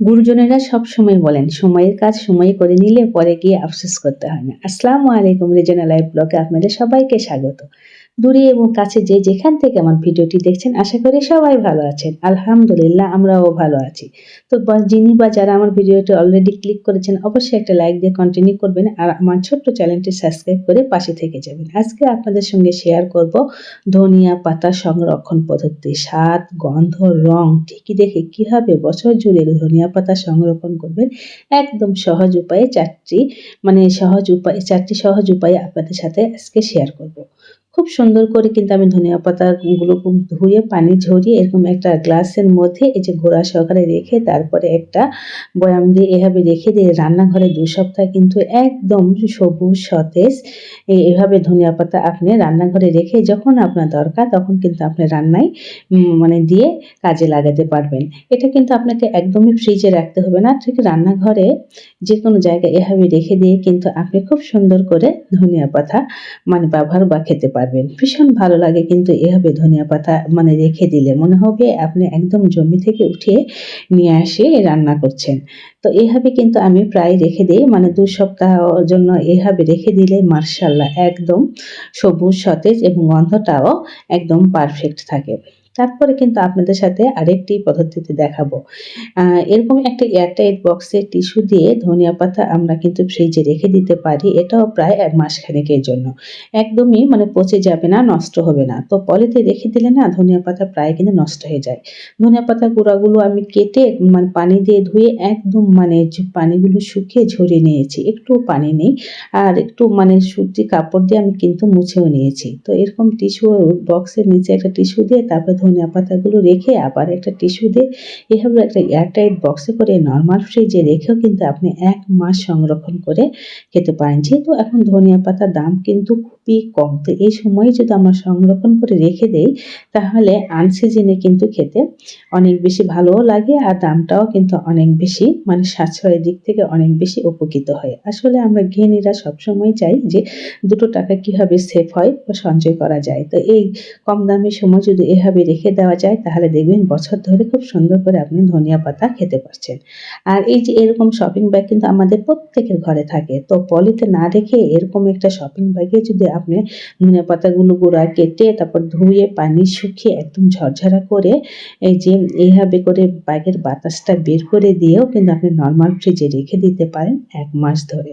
গুরুজনেরা সব সময় বলেন সময়ের কাজ সময়ে করে নিলে পরে গিয়ে আফসোস করতে হয় না। আসসালামু আলাইকুম, রিজনাল লাইফ ব্লগে আপনাদের সবাইকে স্বাগত। দূরে এবং কাছে যে যেখান থেকে আমার ভিডিওটি দেখছেন আশা করি সবাই ভালো আছেন। আলহামদুলিল্লাহ আমরাও ভালো আছি। তো যিনি বা যারা আমার ভিডিওটি অলরেডি ক্লিক করেছেন অবশ্যই একটা লাইক দিয়ে কন্টিনিউ করবেন আর আমার ছোট্ট চ্যানেলটি সাবস্ক্রাইব করে পাশে থেকে যাবেন। আজকে আপনাদের সঙ্গে শেয়ার করব ধনিয়া পাতা সংরক্ষণ পদ্ধতি। স্বাদ, গন্ধ, রং ঠিকই দেখে কিভাবে বছর জুড়ে ধনিয়া পাতা সংরক্ষণ করবেন একদম সহজ উপায়ে চারটি সহজ উপায়ে আপনাদের সাথে আজকে শেয়ার করব। খুব সুন্দর করে কিন্তু আমি ধনিয়া পাতাগুলো ধুয়ে পানি ঝরিয়ে এরকম একটা গ্লাসের মধ্যে এই যে গোড়া সহকারে রেখে তারপরে একটা বয়াম দিয়ে এভাবে রেখে দিয়ে রান্নাঘরে ২ সপ্তাহ কিন্তু একদম সবুজ সতেজ এভাবে ধনিয়া পাতা আপনি রান্নাঘরে রেখে যখন আপনার দরকার তখন কিন্তু আপনি রান্নায় দিয়ে কাজে লাগাতে পারবেন। এটা কিন্তু আপনাকে একদমই ফ্রিজে রাখতে হবে না, ঠিক রান্নাঘরে যেকোনো জায়গায় এভাবে রেখে দিয়ে কিন্তু আপনি খুব সুন্দর করে ধনিয়া পাতা ব্যবহার বা খেতে পারবেন। ভীষণ ভালো লাগে কিন্তু এভাবে ধনিয়া পাতা রেখে দিলে মনে হবে আপনি একদম জমি থেকে উঠিয়ে নিয়ে আসে রান্না করছেন। তো এভাবে কিন্তু আমি প্রায় রেখে দেই ২ সপ্তাহ জন্য এভাবে রেখে দিলে মাশাআল্লাহ একদম সবুজ সতেজ এবং গন্ধটাও একদম পারফেক্ট থাকে। তারপরে কিন্তু আপনাদের সাথে আরেকটি পদ্ধতিতে দেখাবো। এরকম একটা এয়ারটাইট বক্সে টিস্যু দিয়ে ধনিয়া পাতা আমরা কিন্তু ফ্রিজে রেখে দিতে পারি। এটাও প্রায় ১ মাস খানেকের জন্য। একদমই পচে যাবে না, নষ্ট হবে না। তো পলিতে রেখে দিলে না ধনিয়া পাতা প্রায় কিন্তু নষ্ট হয়ে যায়। ধনিয়া পাতার গুঁড়াগুলো আমি কেটে পানি দিয়ে ধুয়ে একদম পানিগুলো শুকিয়ে ঝরিয়ে নিয়েছি। একটুও পানি নেই। আর একটু সুতি কাপড় দিয়ে আমি কিন্তু মুছেও নিয়েছি। তো এরকম টিস্যু বক্সের নিচে একটা টিস্যু দিয়ে তারপরে ধনিয়া পাতাগুলো রেখে আবার একটা টিস্যু দিয়ে এভাবে একটা এয়ারটাইট বক্সে করে নরমাল ফ্রিজে রেখেও কিন্তু আপনি ১ মাস সংরক্ষণ করে খেতে পারেন। যেহেতু এখন ধনিয়া পাতার দাম কিন্তু খুবই কম। তো এই সময়ে যদি আমরা সংরক্ষণ করে রেখে দেই তাহলে আনসিজনে কিন্তু খেতে অনেক বেশি ভালোও লাগে আর দামটাও কিন্তু অনেক বেশি সাশ্রয়ের দিক থেকে অনেক বেশি উপকৃত হয়। আসলে আমরা গৃহিণীরা সবসময় চাই যে দুটো টাকা কিভাবে সেভ হয় বা সঞ্চয় করা যায়। তো এই কম দামের সময় যদি এভাবে রেখে দেওয়া যায় তাহলে দেখবেন বছর ধরে খুব সুন্দর করে আপনি ধনিয়া পাতা খেতে পারছেন। আর এই যে এরকম শপিং ব্যাগ কিন্তু আমাদের প্রত্যেকের ঘরে থাকে। তো পলিতে না রেখে এরকম একটা শপিং ব্যাগে যদি আপনি ধনিয়া পাতাগুলো গুঁড়া কেটে তারপর ধুয়ে পানি শুকিয়ে একদম ঝরঝরা করে এই যে এইভাবে করে ব্যাগের বাতাসটা বের করে দিয়েও কিন্তু আপনি নরমাল ফ্রিজে রেখে দিতে পারেন ১ মাস ধরে।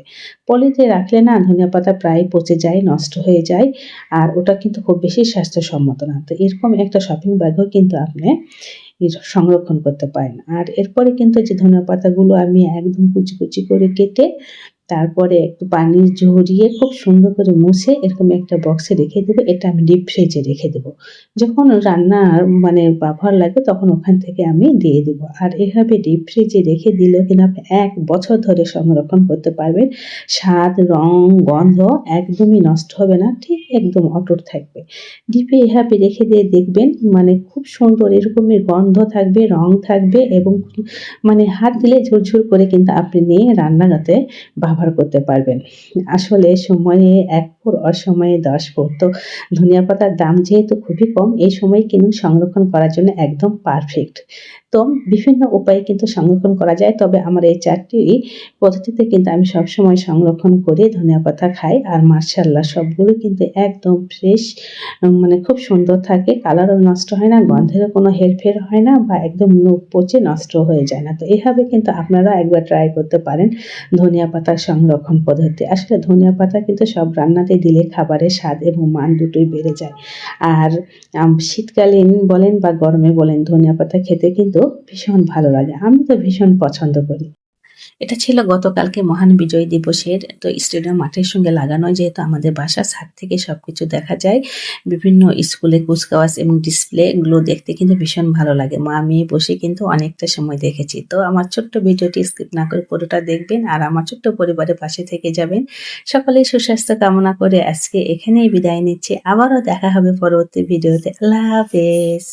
পলিতে রাখলে না ধনিয়া পাতা প্রায় পচে যায়, নষ্ট হয়ে যায় আর ওটা কিন্তু খুব বেশি স্বাস্থ্যসম্মত না। তো এরকম একটা শপিং ব্যাগও কিন্তু আপনি সংরক্ষণ করতে পারেন। আর এরপরে কিন্তু যে ধনিয়া পাতাগুলো আমি একদম কুচি, কুচি করে কেটে তারপরে একটু পানি ঝরিয়ে খুব সুন্দর করে মুছে এরকম একটা বক্সে রেখে দেবো। এটা আমি ডিপ ফ্রিজে রেখে দেবো। যখন রান্নার ব্যবহার লাগবে তখন ওখান থেকে আমি দিয়ে দেবো। আর এভাবে ডিপ ফ্রিজে রেখে দিলেও কিন্তু আপনি ১ বছর ধরে সংরক্ষণ করতে পারবেন। স্বাদ, রং, গন্ধ একদমই নষ্ট হবে না। ঠিক একদম অটুট থাকবে। ডিপে এভাবে রেখে দিয়ে দেখবেন খুব সুন্দর এরকমের গন্ধ থাকবে, রং থাকবে এবং হাত দিলে ঝুরঝুর করে কিন্তু আপনি নিয়ে রান্নাতে ব্যবহার করতে পারবেন। আসলে সময়ে ১ ফুর অসময়ে ১০ ফুর। তো ধনিয়া পাতার দাম যেহেতু খুবই কম এই সময় কিন্তু সংরক্ষণ করার জন্য একদম পারফেক্ট। তো বিভিন্ন উপায়ে কিন্তু সংরক্ষণ করা যায়। তবে আমার এই ৪ টি পদ্ধতিতে কিন্তু আমি সবসময় সংরক্ষণ করে ধনিয়া পাতা খাই। আর মাশাআল্লাহ সবগুলো কিন্তু একদম ফ্রেশ খুব সুন্দর থাকে। কালারও নষ্ট হয় না, গন্ধেরও কোনো হেরফের হয় না বা একদম পচে নষ্ট হয়ে যায় না। তো এভাবে কিন্তু আপনারা একবার ট্রাই করতে পারেন ধনিয়া পাতার সংরক্ষণ পদ্ধতি। আসলে ধনিয়া পাতা কিন্তু সব রান্নাতে দিলে খাবারের স্বাদ এবং মান দুটোই বেড়ে যায়। আর শীতকালীন বলেন বা গরমে বলেন ধনিয়া পাতা খেতে কিন্তু ভীষণ ভালো লাগে। আমি তো ভীষণ পছন্দ করি। এটা ছিল গতকালকে মহান বিজয় দিবসের তো স্টেডিয়াম মাঠের সঙ্গে লাগানো, যেহেতু আমাদের বাসার ছাদ থেকে সবকিছু দেখা যায়। বিভিন্ন স্কুলে কুচকাওয়াজ এবং ডিসপ্লে গুলো দেখতে কিন্তু ভীষণ ভালো লাগে। মা মেয়ে বসে কিন্তু অনেকটা সময় দেখেছি। তো আমার ছোট্ট ভিডিওটি স্কিপ না করে পুরোটা দেখবেন আর আমার ছোট্ট পরিবারের পাশে থেকে যাবেন। সকলের সুস্বাস্থ্য কামনা করে আজকে এখানেই বিদায় নিচ্ছি। আবারও দেখা হবে পরবর্তী ভিডিওতে। আল্লাহ হাফেজ।